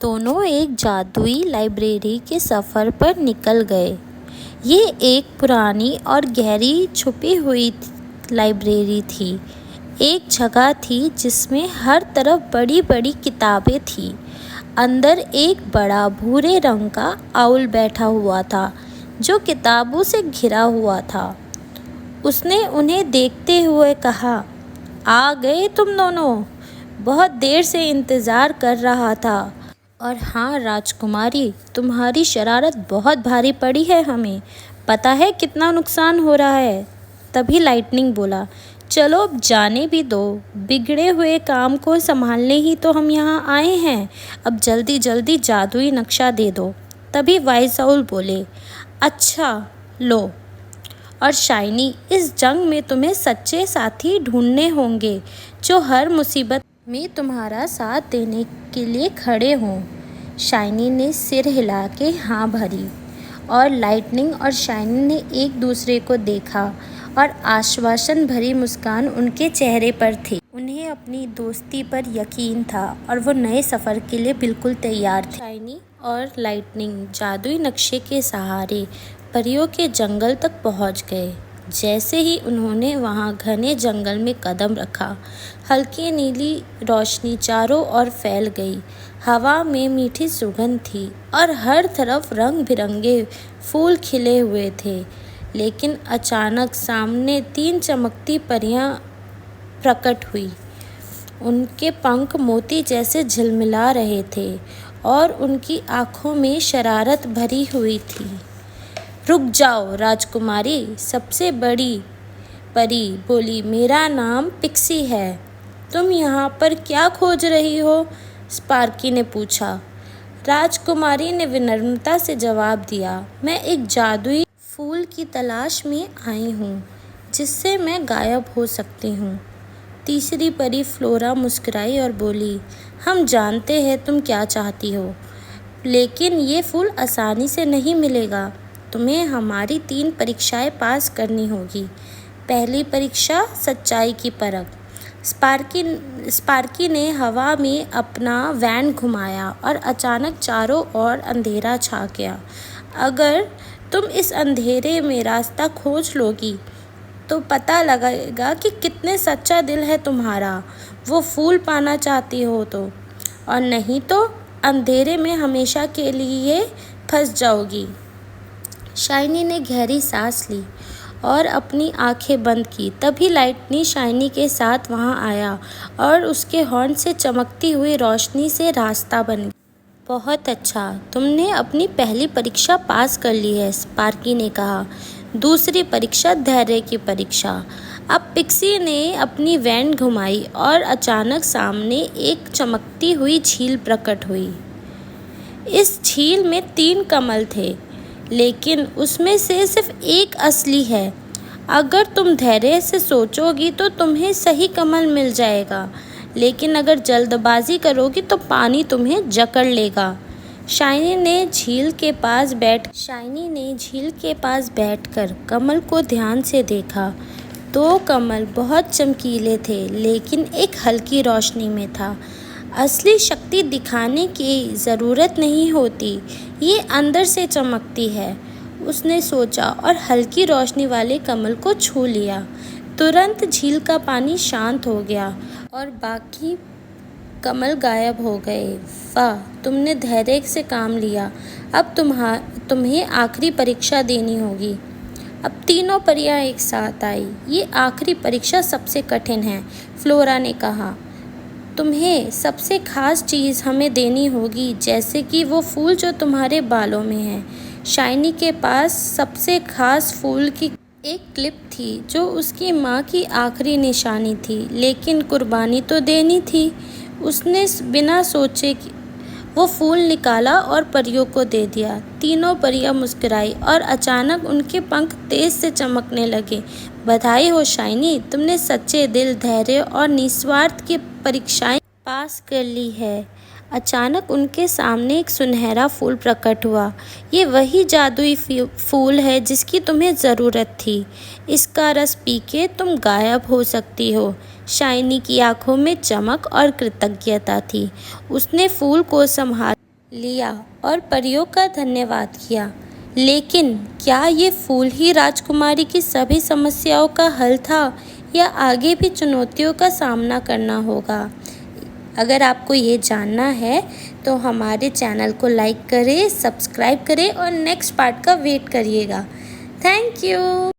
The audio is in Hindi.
दोनों एक जादुई लाइब्रेरी के सफ़र पर निकल गए। ये एक पुरानी और गहरी छुपी हुई लाइब्रेरी थी। एक जगह थी जिसमें हर तरफ बड़ी बड़ी किताबें थीं। अंदर एक बड़ा भूरे रंग का आउल बैठा हुआ था जो किताबों से घिरा हुआ था। उसने उन्हें देखते हुए कहा, आ गए तुम दोनों, बहुत देर से इंतज़ार कर रहा था। और हाँ राजकुमारी, तुम्हारी शरारत बहुत भारी पड़ी है हमें, पता है कितना नुकसान हो रहा है। तभी लाइटनिंग बोला, चलो अब जाने भी दो, बिगड़े हुए काम को संभालने ही तो हम यहाँ आए हैं, अब जल्दी जल्दी जादुई नक्शा दे दो। तभी वाइस आउल बोले, अच्छा लो। और शाइनी, इस जंग में तुम्हें सच्चे साथी ढूंढने होंगे जो हर मुसीबत में तुम्हारा साथ देने के लिए खड़े हों। शाइनी ने सिर हिला के हाँ भरी और लाइटनिंग और शाइनी ने एक दूसरे को देखा और आश्वासन भरी मुस्कान उनके चेहरे पर थी। उन्हें अपनी दोस्ती पर यकीन था और वो नए सफ़र के लिए बिल्कुल तैयार थे। शाइनी और लाइटनिंग जादुई नक्शे के सहारे परियों के जंगल तक पहुंच गए। जैसे ही उन्होंने वहां घने जंगल में कदम रखा, हल्की नीली रोशनी चारों ओर फैल गई। हवा में मीठी सुगंध थी और हर तरफ रंग बिरंगे फूल खिले हुए थे। लेकिन अचानक सामने 3 चमकती परियां प्रकट हुई। उनके पंख मोती जैसे झिलमिला रहे थे और उनकी आंखों में शरारत भरी हुई थी। रुक जाओ राजकुमारी, सबसे बड़ी परी बोली, मेरा नाम पिक्सी है। तुम यहाँ पर क्या खोज रही हो? स्पार्की ने पूछा। राजकुमारी ने विनम्रता से जवाब दिया, मैं एक जादुई फूल की तलाश में आई हूँ जिससे मैं गायब हो सकती हूँ। तीसरी परी फ्लोरा मुस्कुराई और बोली, हम जानते हैं तुम क्या चाहती हो, लेकिन ये फूल आसानी से नहीं मिलेगा। तुम्हें हमारी 3 परीक्षाएं पास करनी होगी। पहली परीक्षा, सच्चाई की परख। स्पार्की ने हवा में अपना वैन घुमाया और अचानक चारों ओर अंधेरा छा गया। अगर तुम इस अंधेरे में रास्ता खोज लोगी तो पता लगेगा कि कितने सच्चा दिल है तुम्हारा। वो फूल पाना चाहती हो तो, और नहीं तो अंधेरे में हमेशा के लिए फंस जाओगी। शाइनी ने गहरी सांस ली और अपनी आंखें बंद की। तभी लाइटनिंग शाइनी के साथ वहां आया और उसके हॉर्न से चमकती हुई रोशनी से रास्ता बन गया। बहुत अच्छा, तुमने अपनी पहली परीक्षा पास कर ली है, स्पार्की ने कहा। दूसरी परीक्षा, धैर्य की परीक्षा। अब पिक्सी ने अपनी वैन घुमाई और अचानक सामने एक चमकती हुई झील प्रकट हुई। इस झील में 3 कमल थे, लेकिन उसमें से सिर्फ एक असली है। अगर तुम धैर्य से सोचोगी तो तुम्हें सही कमल मिल जाएगा, लेकिन अगर जल्दबाजी करोगी तो पानी तुम्हें जकड़ लेगा। शाइनी ने झील के पास बैठकर कमल को ध्यान से देखा। 2 कमल बहुत चमकीले थे, लेकिन एक हल्की रोशनी में था। असली शक्ति दिखाने की ज़रूरत नहीं होती, ये अंदर से चमकती है, उसने सोचा और हल्की रोशनी वाले कमल को छू लिया। तुरंत झील का पानी शांत हो गया और बाकी कमल गायब हो गए। वाह, तुमने धैर्य से काम लिया। अब तुम्हें आखिरी परीक्षा देनी होगी। अब तीनों परियां एक साथ आई। ये आखिरी परीक्षा सबसे कठिन है, फ्लोरा ने कहा। तुम्हें सबसे खास चीज़ हमें देनी होगी, जैसे कि वो फूल जो तुम्हारे बालों में है। शाइनी के पास सबसे खास फूल की एक क्लिप थी जो उसकी माँ की आखिरी निशानी थी, लेकिन कुर्बानी तो देनी थी। उसने बिना सोचे वो फूल निकाला और परियों को दे दिया। तीनों परियां मुस्कुराई और अचानक उनके पंख तेज से चमकने लगे। बधाई हो शाइनी, तुमने सच्चे दिल, धैर्य और निस्वार्थ की परीक्षाएं पास कर ली है। अचानक उनके सामने एक सुनहरा फूल प्रकट हुआ। ये वही जादुई फूल है जिसकी तुम्हें ज़रूरत थी। इसका रस पी के तुम गायब हो सकती हो, शाइनी की आंखों में चमक और कृतज्ञता थी। उसने फूल को संभाल लिया और परियों का धन्यवाद किया। लेकिन क्या ये फूल ही राजकुमारी की सभी समस्याओं का हल था, या आगे भी चुनौतियों का सामना करना होगा? अगर आपको ये जानना है तो हमारे चैनल को लाइक करें, सब्सक्राइब करें और नेक्स्ट पार्ट का वेट करिएगा। Thank you.